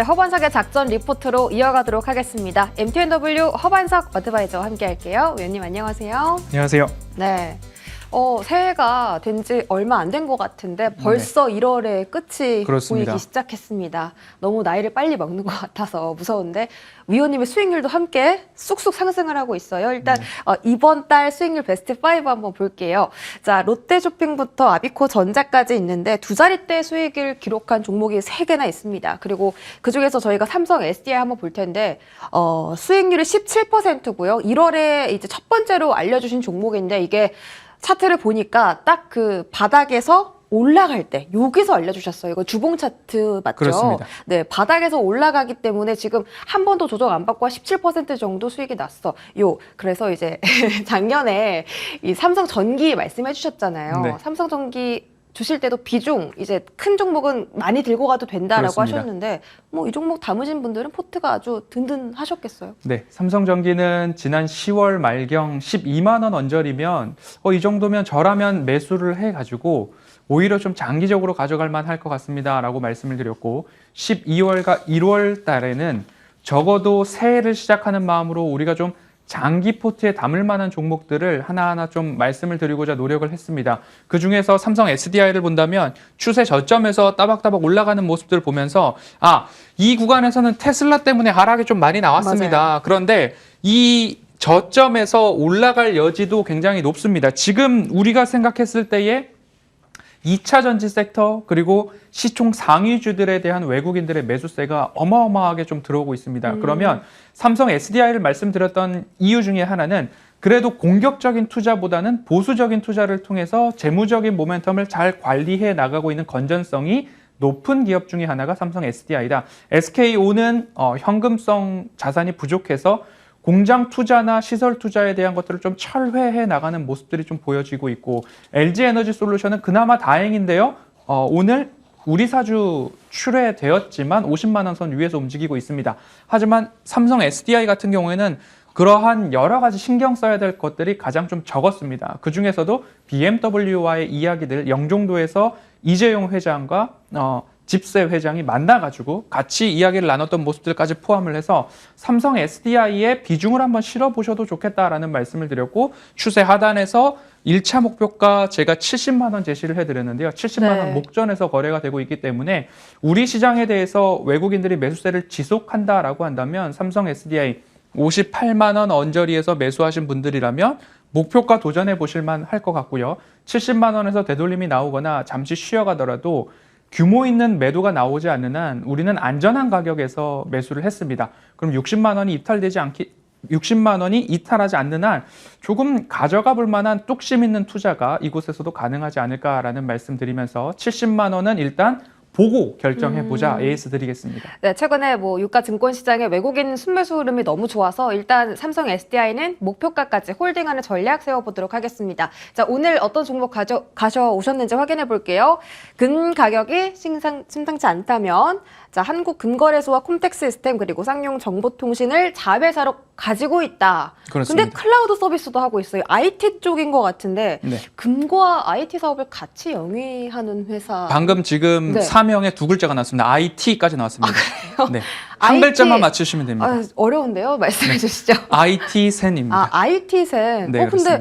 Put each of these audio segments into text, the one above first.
네, 허반석의 작전 리포트로 이어가도록 하겠습니다. MTNW 허반석 어드바이저와 함께 할게요. 위원님 안녕하세요. 안녕하세요. 네. 새해가 된 지 얼마 안 된 것 같은데 벌써 1월에 끝이 그렇습니다. 보이기 시작했습니다. 너무 나이를 빨리 먹는 것 같아서 무서운데 위원님의 수익률도 함께 쑥쑥 상승을 하고 있어요. 일단 이번 달 수익률 베스트 5 한번 볼게요. 자, 롯데쇼핑부터 아비코 전자까지 있는데 두 자릿대 수익을 기록한 종목이 3개나 있습니다. 그리고 그중에서 저희가 삼성 SDI 한번 볼 텐데 수익률이 17%고요. 1월에 이제 첫 번째로 알려주신 종목인데 이게 차트를 보니까 딱 그 바닥에서 올라갈 때 여기서 알려주셨어요. 이거 주봉 차트 맞죠? 그렇습니다. 네, 바닥에서 올라가기 때문에 지금 한 번도 조정 안 받고 17% 정도 수익이 났어. 그래서 이제 작년에 이 삼성전기 말씀해 주셨잖아요. 네. 삼성전기 주실 때도 비중 이제 큰 종목은 많이 들고 가도 된다라고 그렇습니다. 하셨는데 뭐 이 종목 담으신 분들은 포트가 아주 든든하셨겠어요. 네, 삼성전기는 지난 10월 말경 12만 원 언저리면 이 정도면 저라면 매수를 해가지고 오히려 좀 장기적으로 가져갈 만할 것 같습니다라고 말씀을 드렸고 12월과 1월 달에는 적어도 새해를 시작하는 마음으로 우리가 좀 장기 포트에 담을 만한 종목들을 하나하나 좀 말씀을 드리고자 노력을 했습니다. 그중에서 삼성 SDI를 본다면 추세 저점에서 따박따박 올라가는 모습들을 보면서 이 구간에서는 테슬라 때문에 하락이 좀 많이 나왔습니다. 맞아요. 그런데 이 저점에서 올라갈 여지도 굉장히 높습니다. 지금 우리가 생각했을 때에 2차 전지 섹터 그리고 시총 상위주들에 대한 외국인들의 매수세가 어마어마하게 좀 들어오고 있습니다. 그러면 삼성 SDI를 말씀드렸던 이유 중에 하나는 그래도 공격적인 투자보다는 보수적인 투자를 통해서 재무적인 모멘텀을 잘 관리해 나가고 있는 건전성이 높은 기업 중에 하나가 삼성 SDI다. SKO는 현금성 자산이 부족해서 공장 투자나 시설 투자에 대한 것들을 좀 철회해 나가는 모습들이 좀 보여지고 있고 LG에너지솔루션은 그나마 다행인데요. 오늘 우리 사주 출회되었지만 50만 원 선 위에서 움직이고 있습니다. 하지만 삼성 SDI 같은 경우에는 그러한 여러 가지 신경 써야 될 것들이 가장 좀 적었습니다. 그중에서도 BMW와의 이야기들 영종도에서 이재용 회장과 집세 회장이 만나가지고 같이 이야기를 나눴던 모습들까지 포함을 해서 삼성 SDI의 비중을 한번 실어보셔도 좋겠다라는 말씀을 드렸고 추세 하단에서 1차 목표가 제가 70만 원 제시를 해드렸는데요. 70만 원 목전에서 거래가 되고 있기 때문에 우리 시장에 대해서 외국인들이 매수세를 지속한다라고 한다면 삼성 SDI 58만 원 언저리에서 매수하신 분들이라면 목표가 도전해 보실만 할 것 같고요. 70만 원에서 되돌림이 나오거나 잠시 쉬어가더라도 규모 있는 매도가 나오지 않는 한 우리는 안전한 가격에서 매수를 했습니다. 그럼 60만 원이 이탈하지 않는 한 조금 가져가 볼 만한 뚝심 있는 투자가 이곳에서도 가능하지 않을까라는 말씀 드리면서 70만 원은 일단 보고 결정해보자 AS 드리겠습니다. 네, 최근에 유가 증권 시장에 외국인 순매수 흐름이 너무 좋아서 일단 삼성 SDI는 목표가까지 홀딩하는 전략 세워보도록 하겠습니다. 자, 오늘 어떤 종목 가져오셨는지 확인해 볼게요. 금 가격이 심상치 않다면 자, 한국금거래소와 콤텍시스템 그리고 쌍용정보통신을 자회사로 가지고 있다. 그렇습니다. 근데 클라우드 서비스도 하고 있어요. IT 쪽인 것 같은데 네. 금과 IT 사업을 같이 영위하는 회사. 방금 지금 네. 사명에 두 글자가 나왔습니다. IT까지 나왔습니다. 네. 한 IT 글자만 맞추시면 됩니다. 어려운데요? 말씀해 주시죠. IT센입니다. IT센. 네, 근데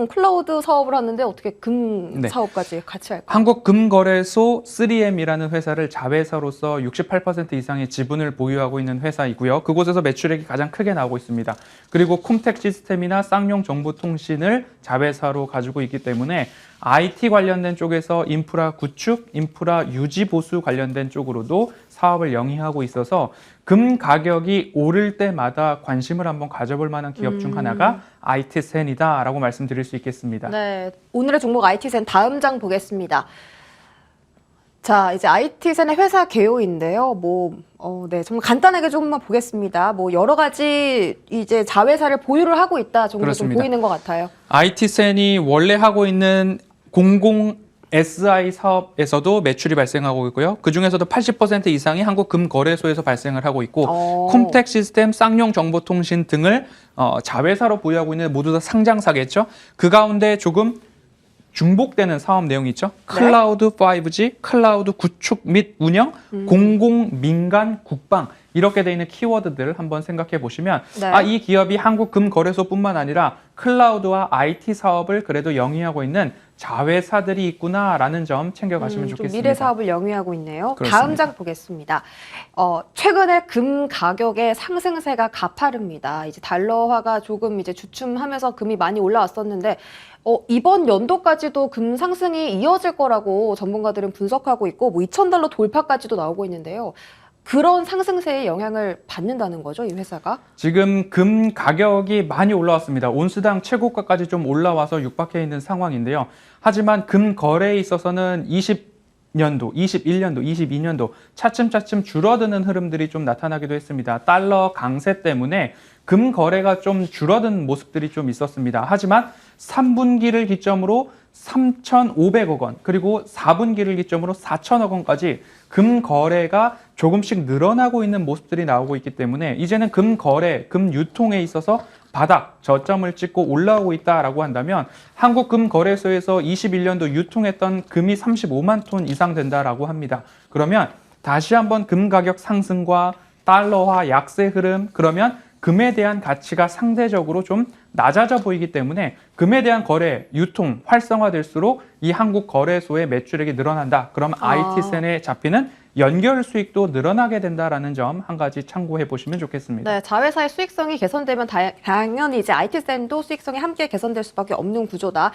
클라우드 사업을 하는데 어떻게 금 네. 사업까지 같이 할까요? 한국금거래소 3M이라는 회사를 자회사로서 68% 이상의 지분을 보유하고 있는 회사이고요. 그곳에서 매출액이 가장 크게 나오고 있습니다. 그리고 콤텍 시스템이나 쌍용정보통신을 자회사로 가지고 있기 때문에 IT 관련된 쪽에서 인프라 구축, 인프라 유지 보수 관련된 쪽으로도 사업을 영위하고 있어서 금 가격이 오를 때마다 관심을 한번 가져볼 만한 기업 중 하나가 IT센이다라고 말씀드릴 수 있겠습니다. 네, 오늘의 종목 IT센 다음 장 보겠습니다. 자, 이제 IT센의 회사 개요인데요. 네, 정말 간단하게 조금만 보겠습니다. 여러 가지 이제 자회사를 보유를 하고 있다 정도 좀 보이는 것 같아요. IT센이 원래 하고 있는 공공 SI 사업에서도 매출이 발생하고 있고요. 그중에서도 80% 이상이 한국금거래소에서 발생을 하고 있고 콤텍 시스템, 쌍용정보통신 등을 자회사로 보유하고 있는 모두 다 상장사겠죠. 그 가운데 조금 중복되는 사업 내용이 있죠. 클라우드 5G, 클라우드 구축 및 운영, 공공, 민간, 국방 이렇게 돼 있는 키워드들을 한번 생각해 보시면 네. 이 기업이 한국금거래소뿐만 아니라 클라우드와 IT 사업을 그래도 영위하고 있는 자회사들이 있구나라는 점 챙겨가시면 좀 좋겠습니다. 미래 사업을 영위하고 있네요. 그렇습니다. 다음 장 보겠습니다. 최근에 금 가격의 상승세가 가파릅니다. 이제 달러화가 조금 이제 주춤하면서 금이 많이 올라왔었는데 이번 연도까지도 금 상승이 이어질 거라고 전문가들은 분석하고 있고 뭐 2,000달러 돌파까지도 나오고 있는데요. 그런 상승세의 영향을 받는다는 거죠, 이 회사가? 지금 금 가격이 많이 올라왔습니다. 온스당 최고가까지 좀 올라와서 육박해 있는 상황인데요. 하지만 금 거래에 있어서는 20년도, 21년도, 22년도 차츰차츰 줄어드는 흐름들이 좀 나타나기도 했습니다. 달러 강세 때문에 금 거래가 좀 줄어든 모습들이 좀 있었습니다. 하지만 3분기를 기점으로 3,500억 원, 그리고 4분기를 기점으로 4천억 원까지 금 거래가 조금씩 늘어나고 있는 모습들이 나오고 있기 때문에 이제는 금 거래, 금 유통에 있어서 바닥, 저점을 찍고 올라오고 있다라고 한다면 한국금거래소에서 21년도 유통했던 금이 35만 톤 이상 된다라고 합니다. 그러면 다시 한번 금 가격 상승과 달러화 약세 흐름, 그러면 금에 대한 가치가 상대적으로 좀 낮아져 보이기 때문에 금에 대한 거래, 유통 활성화될수록 이 한국거래소의 매출액이 늘어난다. 그럼 IT센에 잡히는 연결 수익도 늘어나게 된다라는 점 한 가지 참고해 보시면 좋겠습니다. 네, 자회사의 수익성이 개선되면 당연히 이제 IT센도 수익성이 함께 개선될 수밖에 없는 구조다.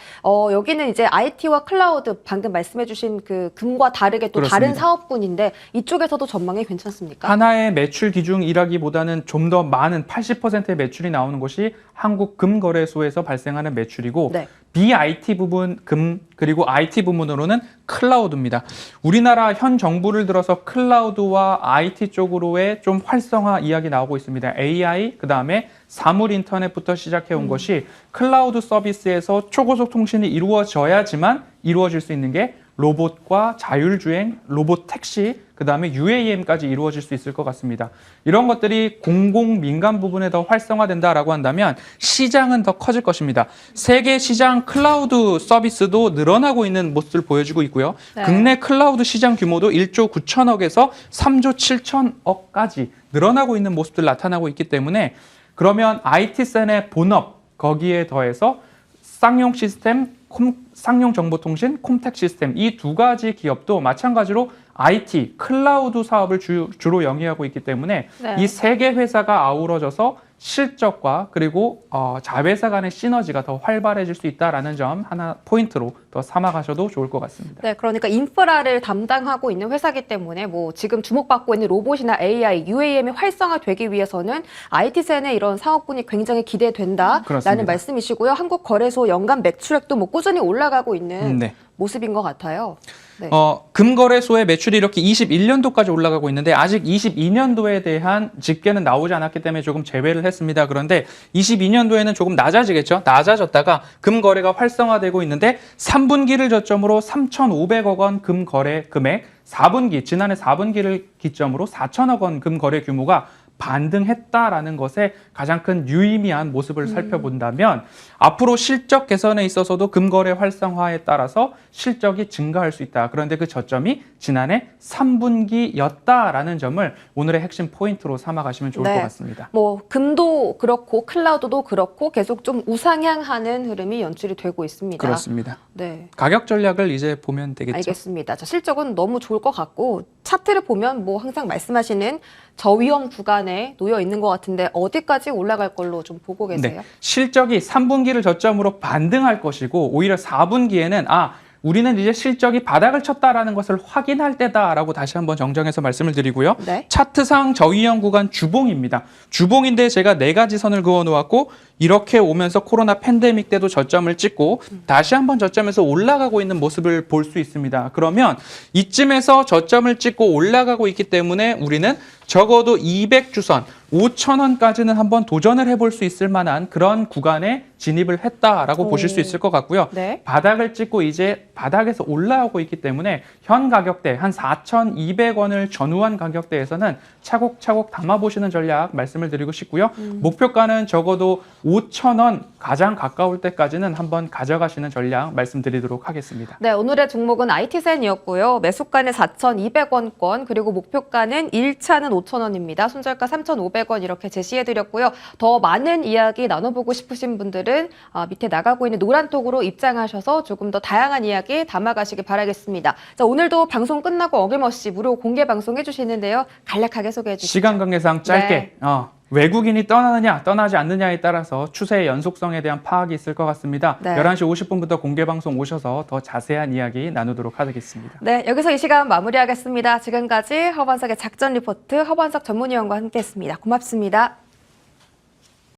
여기는 이제 IT와 클라우드 방금 말씀해주신 그 금과 다르게 또 그렇습니다. 다른 사업군인데 이쪽에서도 전망이 괜찮습니까? 하나의 매출 기준이라기보다는 좀 더 많은 80%의 매출이 나오는 것이 한국금거래소에서 발생하는 매출이고 네. BIT 부분 금 그리고 IT 부문으로는 클라우드입니다. 우리나라 현 정부를 들어서 클라우드와 IT 쪽으로의 좀 활성화 이야기 나오고 있습니다. AI 그다음에 사물 인터넷부터 시작해 온 것이 클라우드 서비스에서 초고속 통신이 이루어져야지만 이루어질 수 있는 게 로봇과 자율주행, 로봇 택시, 그 다음에 UAM까지 이루어질 수 있을 것 같습니다. 이런 것들이 공공 민간 부분에 더 활성화된다라고 한다면 시장은 더 커질 것입니다. 세계 시장 클라우드 서비스도 늘어나고 있는 모습을 보여주고 있고요. 네. 국내 클라우드 시장 규모도 1조 9천억에서 3조 7천억까지 늘어나고 있는 모습들 나타나고 있기 때문에 그러면 IT센의 본업 거기에 더해서 쌍용 시스템, 쌍용정보통신, 콤텍 시스템 이 두 가지 기업도 마찬가지로 IT, 클라우드 사업을 주로 영위하고 있기 때문에 네. 이 세 개 회사가 아우러져서 실적과 그리고 자회사 간의 시너지가 더 활발해질 수 있다는 점 하나 포인트로 더 삼아가셔도 좋을 것 같습니다. 네, 그러니까 인프라를 담당하고 있는 회사이기 때문에 뭐 지금 주목받고 있는 로봇이나 AI, UAM이 활성화되기 위해서는 IT센의 이런 사업군이 굉장히 기대된다라는 그렇습니다. 말씀이시고요. 한국거래소 연간 매출액도 뭐 꾸준히 올라가고 있는 네. 모습인 것 같아요. 네. 금거래소의 매출이 이렇게 21년도까지 올라가고 있는데 아직 22년도에 대한 집계는 나오지 않았기 때문에 조금 제외를 했습니다. 그런데 22년도에는 조금 낮아지겠죠. 낮아졌다가 금거래가 활성화되고 있는데 3분기를 저점으로 3,500억 원 금거래 금액, 4분기, 지난해 4분기를 기점으로 4천억 원 금거래 규모가 반등했다라는 것에 가장 큰 유의미한 모습을 살펴본다면 앞으로 실적 개선에 있어서도 금거래 활성화에 따라서 실적이 증가할 수 있다. 그런데 그 저점이 지난해 3분기였다라는 점을 오늘의 핵심 포인트로 삼아가시면 좋을 네. 것 같습니다. 뭐 금도 그렇고 클라우드도 그렇고 계속 좀 우상향하는 흐름이 연출이 되고 있습니다. 그렇습니다. 네. 가격 전략을 이제 보면 되겠죠. 알겠습니다. 자, 실적은 너무 좋을 것 같고 차트를 보면 뭐 항상 말씀하시는 저위험 구간에 놓여 있는 것 같은데 어디까지 올라갈 걸로 좀 보고 계세요? 네. 실적이 3분기를 저점으로 반등할 것이고 오히려 4분기에는 우리는 이제 실적이 바닥을 쳤다라는 것을 확인할 때다라고 다시 한번 정정해서 말씀을 드리고요. 네. 차트상 저위험 구간 주봉입니다. 주봉인데 제가 4가지 선을 그어 놓았고 이렇게 오면서 코로나 팬데믹 때도 저점을 찍고 다시 한번 저점에서 올라가고 있는 모습을 볼 수 있습니다. 그러면 이쯤에서 저점을 찍고 올라가고 있기 때문에 우리는 적어도 200주선 5,000원까지는 한번 도전을 해볼 수 있을 만한 그런 구간에 진입을 했다라고 보실 수 있을 것 같고요. 네. 바닥을 찍고 이제 바닥에서 올라오고 있기 때문에 현 가격대 한 4,200원을 전후한 가격대에서는 차곡차곡 담아보시는 전략 말씀을 드리고 싶고요. 목표가는 적어도 5,000원 가장 가까울 때까지는 한번 가져가시는 전략 말씀드리도록 하겠습니다. 네, 오늘의 종목은 IT센이었고요. 매수가는 4,200원권, 그리고 목표가는 1차는 5,000원입니다. 손절가 3,500원 이렇게 제시해드렸고요. 더 많은 이야기 나눠보고 싶으신 분들은 밑에 나가고 있는 노란톡으로 입장하셔서 조금 더 다양한 이야기 담아가시기 바라겠습니다. 자, 오늘도 방송 끝나고 어김없이 무료 공개 방송 해주시는데요. 간략하게 소개해 주시죠. 시간 관계상 짧게 외국인이 떠나느냐 떠나지 않느냐에 따라서 추세의 연속성에 대한 파악이 있을 것 같습니다. 네. 11시 50분부터 공개 방송 오셔서 더 자세한 이야기 나누도록 하겠습니다. 네, 여기서 이 시간 마무리하겠습니다. 지금까지 허반석의 작전 리포트 허반석 전문위원과 함께했습니다. 고맙습니다.